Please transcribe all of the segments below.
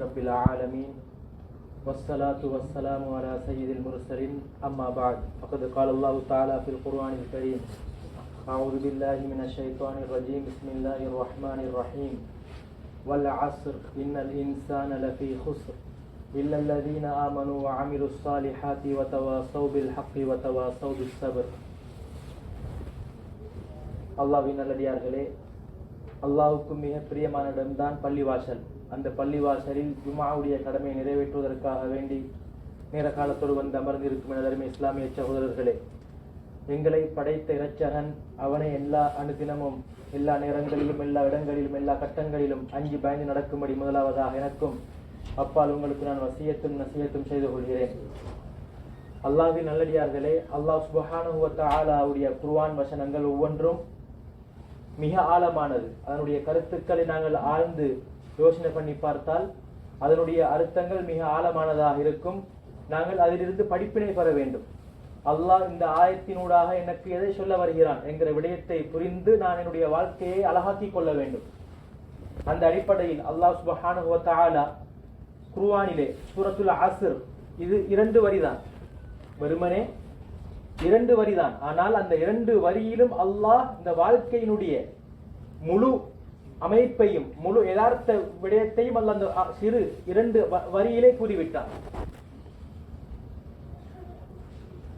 رب العالمين والصلاة والسلام على سيد المرسلين أما بعد فقد قال الله تعالى في القرآن الكريم أعوذ بالله من الشيطان الرجيم بسم الله الرحمن الرحيم والعصر إن الإنسان لفي خسر إلا الذين آمنوا وعملوا الصالحات وتواصوا بالحق وتواصوا بالصبر. அல்லாஹ்வின் நல்லடியார்களே, அல்லாஹ்வுக்கு மிக பிரியமான இடம்தான் பள்ளிவாசல். அந்த பள்ளிவாசலில் ஜும்ஆவுடைய கடமையை நிறைவேற்றுவதற்காக வேண்டி நேர காலத்தோடு வந்து அமர்ந்திருக்கும் எனதருமை இஸ்லாமிய சகோதரர்களே, எங்களை படைத்த இரட்சகன் அவனை எல்லா அனுதினமும் எல்லா நேரங்களிலும் எல்லா இடங்களிலும் எல்லா கட்டங்களிலும் அஞ்சு பயந்து நடக்கும்படி முதலாவதாக எனக்கும் அப்பால் உங்களுக்கு நான் வசியத்தும் நசியத்தும் செய்து கொள்கிறேன். அல்லாஹ்வின் நல்லடியார்களே, அல்லாஹ் சுப்ஹானஹு வ தஆலாவுடைய குர்ஆன் வசனங்கள் ஒவ்வொன்றும் மிக ஆழமானது. அதனுடைய கருத்துக்களை நாங்கள் ஆழ்ந்து யோசனை பண்ணி பார்த்தால் அதனுடைய அர்த்தங்கள் மிக ஆழமானதாக இருக்கும். நாங்கள் அதிலிருந்து படிப்பினை பெற வேண்டும். அல்லாஹ் இந்த ஆயத்தினூடாக எனக்கு எதை சொல்ல வருகிறான் என்கிற விடயத்தை புரிந்து நான் என்னுடைய வாழ்க்கையை அழகாக்கி கொள்ள வேண்டும். அந்த அடிப்படையில் அல்லாஹ் சுப்ஹானஹு வ தஆலா குர்ஆனிலே சூரத்துல் அஸ்ர், இது 2 வரிதான், வெறுமனே 2 வரிதான். ஆனால் அந்த 2 வரியிலும் அல்லாஹ் இந்த வாழ்க்கையினுடைய முழு அமைப்பையும் முழு யதார்த்த விடயத்தையும் அல்லாஹ் அந்த சிறு 2 வரியிலே கூறிவிட்டான்.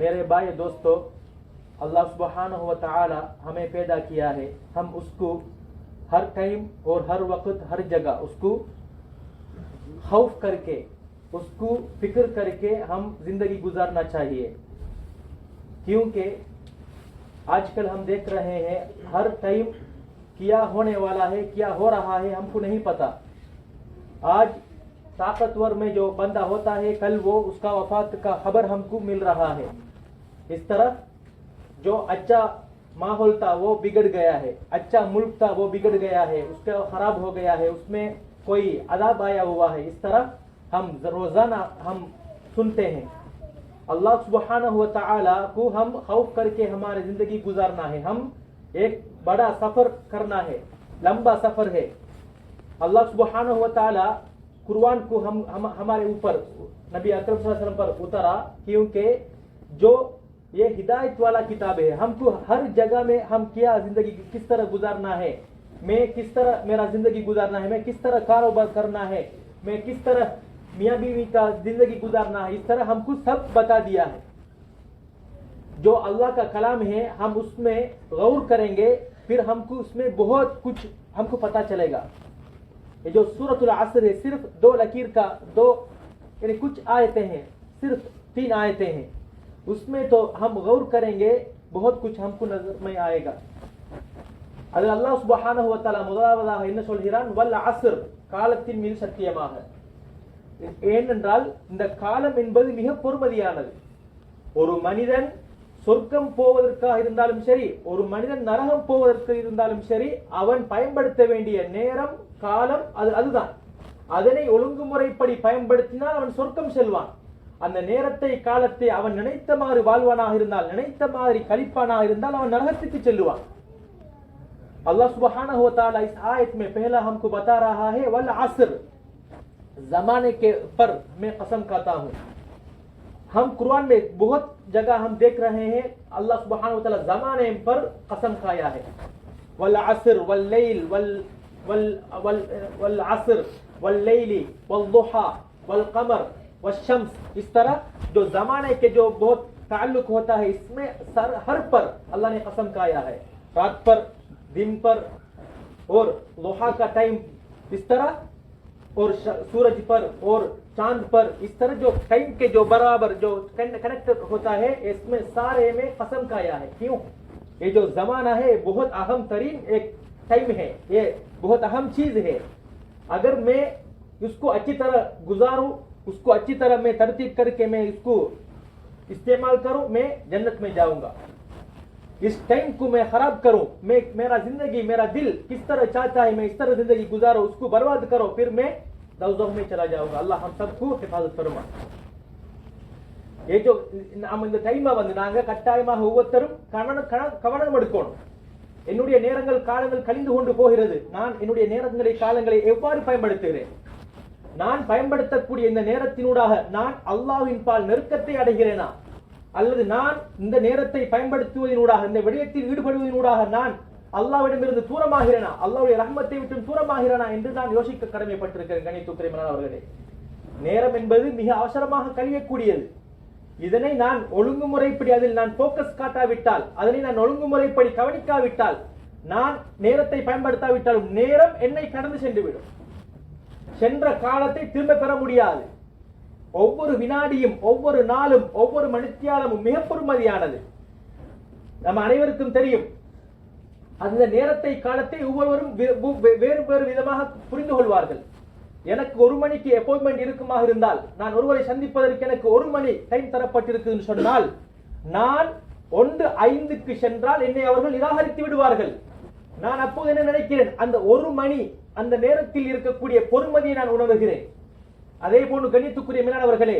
मेरे भाई दोस्तों, अल्लाह सुब्हानहु व तआला हमें पैदा किया है, हम उसको हर टाइम और हर वक्त हर जगह उसको खौफ करके उसको फिक्र करके हम जिंदगी गुजारना चाहिए. क्योंकि आजकल हम देख रहे हैं हर टाइम क्या होने वाला है, क्या हो रहा है हमको नहीं पता. आज ताकतवर में जो बंदा होता है कल वो उसका वफात का खबर हमको मिल रहा है. इस तरह जो अच्छा माहौल था वो बिगड़ गया है, अच्छा मुल्क था वो बिगड़ गया है, उसका खराब हो गया है, उसमें कोई अदाब आया हुआ है. इस तरह हम रोजाना हम सुनते हैं. अल्लाह सुब्हानहु व तआला को हम खौफ करके हमारी जिंदगी गुजारना है. हम एक बड़ा सफर करना है, लंबा सफर है. अल्लाह सुब्हानहु व तआला कुरान को हमारे ऊपर नबी अकरम सल्लल्लाहु अलैहि वसल्लम पर उतरा, क्योंकि जो ये हिदायत वाला किताब है. हमको हर जगह में हम क्या जिंदगी किस तरह गुजारना है, मैं किस तरह मेरा जिंदगी गुजारना है, मैं किस तरह कारोबार करना है, मैं किस तरह मियाँ बीवी का जिंदगी गुजारना है, इस तरह हमको सब बता दिया है. जो अल्लाह का कलाम है हम उसमें गौर करेंगे, फिर हमको उसमें बहुत कुछ हमको पता चलेगा. ये जो सूरतुल असर है सिर्फ 2 लकीर का 2 यानी कुछ आयतें हैं, सिर्फ 3 आयतें हैं. उसमें तो हम गौर करेंगे बहुत कुछ हमको नजर में आएगा. அது அல்லாஹ் சுப்ஹானஹு வ தஆலா முதலாவதாக என்ன சொல்கிறான், வல் அஸ்ர், காலத்தின் மீது சத்தியமாக. ஏனென்றால் இந்த காலம் என்பது மிக பொறுமதியானது. ஒரு மனிதன் சொர்க்கம் போவதற்காக இருந்தாலும் சரி, ஒரு மனிதன் நரகம் போவதற்கு இருந்தாலும் சரி, அவன் பயன்படுத்த வேண்டிய நேரம் காலம் அதுதான். அதனை ஒழுங்குமுறைப்படி பயன்படுத்தினால் அவன் சொர்க்கம் செல்வான். அந்த நேரத்தை காலத்தை அவன் நினைத்தமாறு வாழ்வானாக இருந்தால், நினைத்த மாதிரி கழிப்பானாக இருந்தால் அவன் நரகத்துக்கு செல்லுவான். अल्लाह सुब्हानहु व तआला इस आयत में पहला हमको बता रहा है वल असर, जमाने के पर मैं कसम खाता हूँ. हम कुरान में बहुत जगह हम देख रहे हैं अल्लाह सुब्हानहु व तआला जमाने पर कसम खाया है. वल असर वल लैल वल वल वल वल असर वल लैली वल दुहा वल कमर वल शम्स. इस तरह जो जमाने के जो बहुत ताल्लुक होता है इसमें हर पर अल्लाह ने कसम खाया है. रात पर, दिन पर और लोहा का टाइम इस तरह, और सूरज पर और चांद पर, इस तरह जो टाइम के जो बराबर जो कनेक्ट होता है इसमें सारे में कसम खाया है. क्यों? ये जो जमाना है बहुत अहम तरीन एक टाइम है, ये बहुत अहम चीज है. अगर मैं उसको अच्छी तरह गुजारूं, उसको अच्छी तरह मैं तरतीब करके मैं इसको इस्तेमाल करूं, मैं जन्नत में जाऊंगा. इस टाइम को मैं खराब करूं, मैं मेरा जिंदगी मेरा दिल किस तरह चाहता है मैं इस तरह जिंदगी गुजारूं, उसको बर्बाद करो, फिर मैं दौज़ख में चला जाऊंगा. अल्लाह हम सबको हिफाजत फरमा. ये जो நம்ம இந்த டைமை வந்து நாங்க கட்டாயமாக ஒவ்வொருத்தரும் கவனம் எடுக்கணும். என்னுடைய நேரங்கள் காலங்கள் கழிந்து கொண்டு போகிறது, நான் என்னுடைய நேரங்களை காலங்களை எவ்வாறு பயன்படுத்துகிறேன்? நான் பயன்படுத்தக்கூடிய இந்த நேரத்தினூடாக நான் அல்லாஹ்வின் பால் நெருக்கத்தை அடைகிறேனா, அல்லது நான் இந்த நேரத்தை பயன்படுத்துவதனூடாக இந்த விடயத்தில் ஈடுபடுவதனூடாக நான் அல்லாஹ்விடமிருந்து தூரமாகிறேனா, அல்லாஹ்வுடைய ரஹ்மத்தை விட்டு தூரமாகிறேனா என்று நான் யோசிக்க கடமைப்பட்டிருக்கிறேன். கணித்துக்கிரமனான அவர்களே, நேரம் என்பது மிக அவசரமாக கழியக்கூடியது. இதனை நான் ஒழுங்குமுறைப்படி அதில் நான் போக்கஸ் காட்டாவிட்டால், அதனை நான் ஒழுங்குமுறைப்படி கவனிக்காவிட்டால், நான் நேரத்தை பயன்படுத்தாவிட்டாலும் நேரம் என்னை கடந்து சென்றுவிடும். சென்ற காலத்தை திரும்ப பெற முடியாது. ஒவ்வொரு வினாடியும், ஒவ்வொரு நாளும், ஒவ்வொரு மணித்தியாலமும் மிக பொறுமதியானது. நம்ம அனைவருக்கும் தெரியும். அந்த நேரத்தை, காலத்தை ஒவ்வொருவரும் வேறு வேறு விதமாக புரிந்து கொள்வார்கள். எனக்கு 1 மணிக்கு அப்பாயின்மெண்ட் இருக்குமாக இருந்தால், நான் ஒருவரை சந்திப்பதற்கு எனக்கு 1 மணி டைம் தரப்பட்டிருக்குன்னு சொன்னால், நான் 1:05 சென்றால் என்னை அவர்கள் நிராகரித்து விடுவார்கள். நான் அப்போது என்ன நினைக்கிறேன், அந்த 1 மணி அந்த நேரத்தில் இருக்கக்கூடிய பொறுமதியை நான் உணர்கிறேன். அதே போன்று கண்ணியத்துக்குரிய மேலானவர்களே,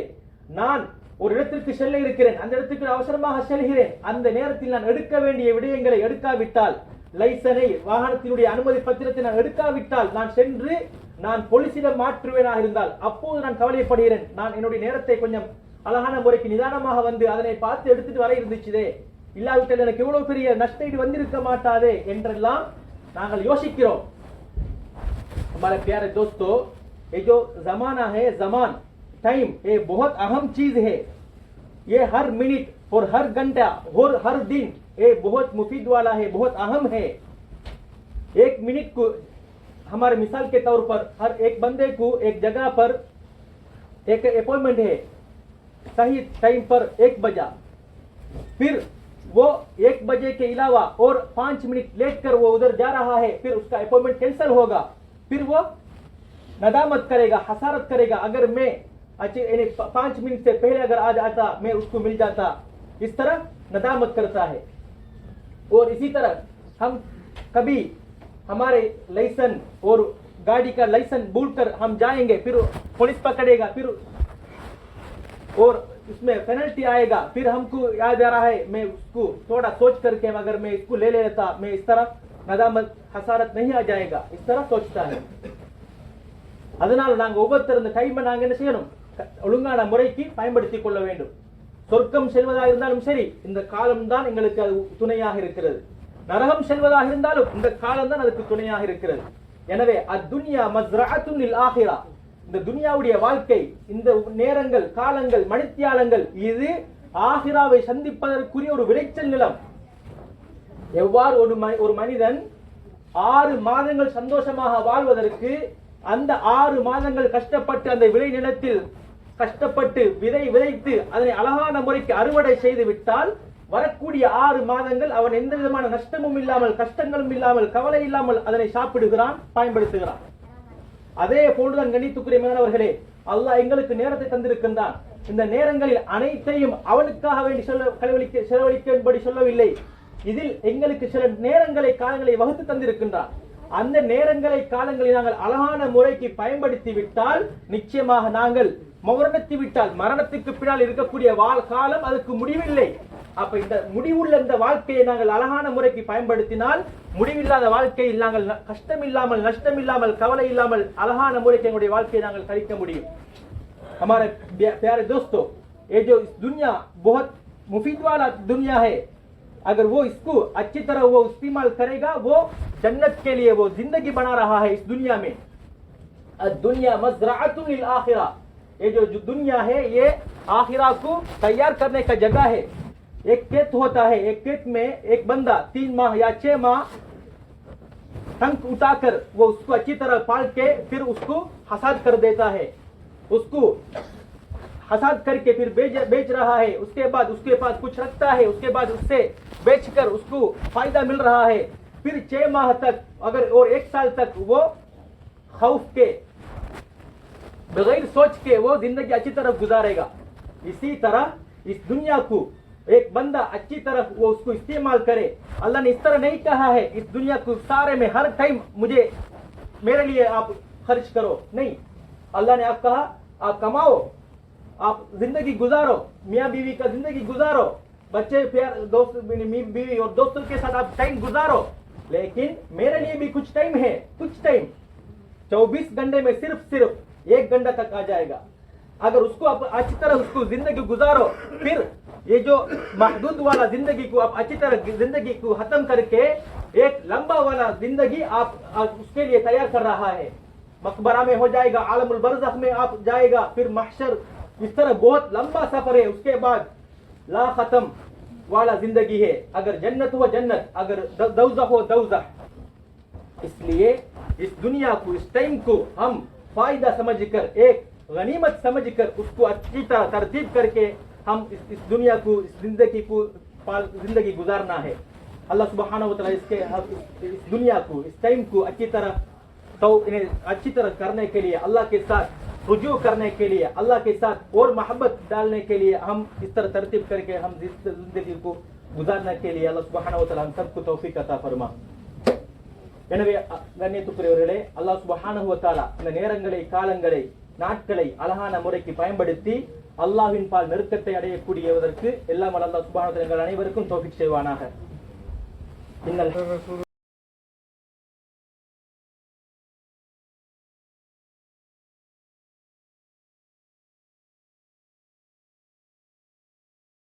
நான் ஒரு இடத்திற்கு செல்ல இருக்கிறேன், அந்த இடத்துக்கு அவசரமாக செல்கிறேன். அந்த நேரத்தில் நான் எடுக்க வேண்டிய விடயங்களை எடுக்காவிட்டால், லைசனை, வாகனத்தினுடைய அனுமதி பத்திரத்தை நான் எடுக்காவிட்டால், நான் சென்று நான் போலீசிடம் மாற்றுவேனாக இருந்தால், அப்போது நான் கவலைப்படுகிறேன். நான் என்னுடைய நேரத்தை கொஞ்சம் அழகான முறைக்கு நிதானமாக வந்து அதனை பார்த்து எடுத்துட்டு வர இருந்துச்சுதே, இல்லாவிட்டால் எனக்கு எவ்வளவு பெரிய நஷ்டஈடு வந்திருக்க மாட்டாதே என்றெல்லாம் நாங்கள் யோசிக்கிறோம். हमारे प्यारे दोस्तों, ये जो जमाना है, जमान टाइम, ये बहुत अहम चीज है. ये हर मिनट और हर घंटा और हर दिन ये बहुत मुफीद वाला है, बहुत अहम है. 1 मिनट को हमारे मिसाल के तौर पर हर एक बंदे को एक जगह पर एक अपॉइंटमेंट है, सही टाइम पर 1 बजा, फिर वो 1 बजे के अलावा और 5 मिनट लेट कर वो उधर जा रहा है, फिर उसका अपॉइंटमेंट कैंसिल होगा. फिर वो नदामत करेगा, हसारत करेगा, अगर मैं 5 मिनट से पहले अगर आ जाता, मैं उसको मिल जाता. इस तरह नदामत करता है. और इसी तरह हम कभी हमारे लाइसेंस और गाड़ी का लाइसेंस भूलकर हम जाएंगे, फिर पुलिस पकड़ेगा, फिर और उसमें पेनल्टी आएगा. फिर हमको याद आ रहा है, मैं उसको थोड़ा सोच करके अगर मैं इसको ले लेता, मैं इस तरह நதாமத் ஹசாரத் नहीं आ जाएगा, इस तरह सोचता है. அதனால நாங்க ஒவ்வொருத்தர் இந்த டைமை நாங்க என்ன செய்யணும், ஒழுங்கான முறைக்கு பயன்படுத்திக் கொள்ள வேண்டும். சொர்க்கம் செல்வதாக இருந்தாலும் சரி, இந்த காலம் தான் எங்களுக்கு அது துணையாக இருக்கிறது. நரகம் செல்வதாக இருந்தாலும் இந்த காலம் தான் அதுக்கு துணையாக இருக்கிறது. எனவே அத்துன்யா மஸ்ரஅத்துன் லில் ஆகிரா, இந்த துனியாவுடைய வாழ்க்கை, இந்த நேரங்கள், காலங்கள், மணித்தியாலங்கள், இது ஆகிராவை சந்திப்பதற்குரிய ஒரு விளைச்சல் நிலம். எவ்வாறு ஒரு மனிதன் 6 மாதங்கள் சந்தோஷமாக வாழ்வதற்கு அந்த 6 மாதங்கள் கஷ்டப்பட்டு அந்த விளை நிலத்தில் கஷ்டப்பட்டு விதை விதைத்து அதனை அழகான முறைக்கு அறுவடை செய்து விட்டால், வரக்கூடிய 6 மாதங்கள் அவன் எந்த விதமான நஷ்டமும் இல்லாமல், கஷ்டங்களும் இல்லாமல், கவலை இல்லாமல் அதனை சாப்பிடுகிறான், பயன்படுத்துகிறான். அதே போன்றுதான் கண்ணியத்துக்குரிய மேலானவர்களே, அல்லாஹ் எங்களுக்கு நேரத்தை தந்திருக்கின்றான். இந்த நேரங்களில் அனைத்தையும் அவனுக்காக வேண்டி செலவழிக்கும்படி சொல்லவில்லை. இதில் எங்களுக்கு சில நேரங்களை, காலங்களை வகுத்து தந்திருக்கின்றான். அந்த நேரங்களை, காலங்களை நாங்கள் அழகான முறைக்கு பயன்படுத்தி விட்டால், நிச்சயமாக நாங்கள் மரணத்தை விட்டால், மரணத்துக்கு பின்னால் இருக்கக்கூடிய காலம் அதுக்கு முடிவில்லை. அப்ப இந்த முடிவுள்ள இந்த வாழ்க்கையை நாங்கள் அழகான முறைக்கு பயன்படுத்தினால், முடிவில்லாத வாழ்க்கையில் நாங்கள் கஷ்டம் இல்லாமல், நஷ்டம் இல்லாமல், கவலை இல்லாமல் அழகான முறைக்கு எங்களுடைய வாழ்க்கையை நாங்கள் கழிக்க முடியும். हमारे प्यारे दोस्तों, ये जो इस दुनिया बहुत मुफीद वाला दुनिया है, अगर वो इसको अच्छी तरह वो इस्तेमाल करेगा, वो जन्नत के लिए वो जिंदगी बना रहा है इस दुनिया में. दुनिया मज़राअतुन लिल आखिरा, ये जो दुनिया है ये आखिरा को तैयार करने का जगह है. एक खेत होता है, एक खेत में एक बंदा 3 माह या 6 माह टंक उठाकर वो उसको अच्छी तरह पाल के फिर उसको हसाद कर देता है. उसको हसाद करके फिर बेच रहा है. उसके बाद उसके पास कुछ रखता है, उसके बाद उससे बेचकर उसको फायदा मिल रहा है. फिर 6 माह तक अगर और 1 साल तक वो खौफ के बगैर सोच के वो जिंदगी अच्छी तरह गुजारेगा. इसी तरह इस दुनिया को एक बंदा अच्छी तरह वो उसको इस्तेमाल करे. अल्लाह ने इस तरह नहीं कहा है इस दुनिया को सारे में हर टाइम मुझे मेरे लिए आप खर्च करो, नहीं. अल्लाह ने आप कहा आप कमाओ, आप जिंदगी गुजारो, मियाँ बीवी का जिंदगी गुजारो, बच्चे प्यार दोस्त बीवी और दोस्तों के साथ आप टाइम गुजारो, लेकिन मेरे लिए भी कुछ टाइम है. कुछ टाइम 24 घंटे में सिर्फ 1 घंटा तक आ जाएगा। अगर उसको आप अच्छी तरह उसको जिंदगी गुजारो, फिर ये जो महदूद वाला जिंदगी को आप अच्छी तरह जिंदगी को खत्म करके एक लंबा वाला जिंदगी आप उसके लिए तैयार कर रहा है। मकबरा में हो जाएगा, आलमुल बरज़ख में आप जाएगा, फिर महशर, इस तरह बहुत लंबा सफर है। उसके बाद ला खत्म वाला जिंदगी है। अगर जन्नत हो जन्नत, अगर दौज़ख हो दौज़ख। इसलिए इस दुनिया को, इस टाइम को हम फायदा समझकर, एक गनीमत समझकर उसको अच्छी तरह तरतीब करके हम इस दुनिया को, इस जिंदगी गुजारना है। अल्लाह सुब्हानहू व तआला इसके इस दुनिया को, इस टाइम को अच्छी तरह तो इन्हें अच्छी तरह करने के लिए, अल्लाह के साथ रुजू करने के लिए, अल्लाह के साथ और मोहब्बत डालने के लिए हम इस तरह तरतीब करके हम इस जिंदगी को गुजारने के लिए अल्लाह सुब्हानहू व तआला हम सबको तौफीक अता फरमा। எனவே கண்ணியத்துக்குரியவர்களே, அல்லாஹ் சுப்ஹானஹு வ தஆலா இந்த நேரங்களை, காலங்களை, நாட்களை அழகான முறைக்கு பயன்படுத்தி அல்லாஹ்வின் பால் நெருக்கத்தை அடையக்கூடியதற்கு எல்லாம் அல்லாஹ் சுப்ஹானஹு வ தஆலா எங்கள் அனைவருக்கும் தௌஃபீக் செய்வானாக.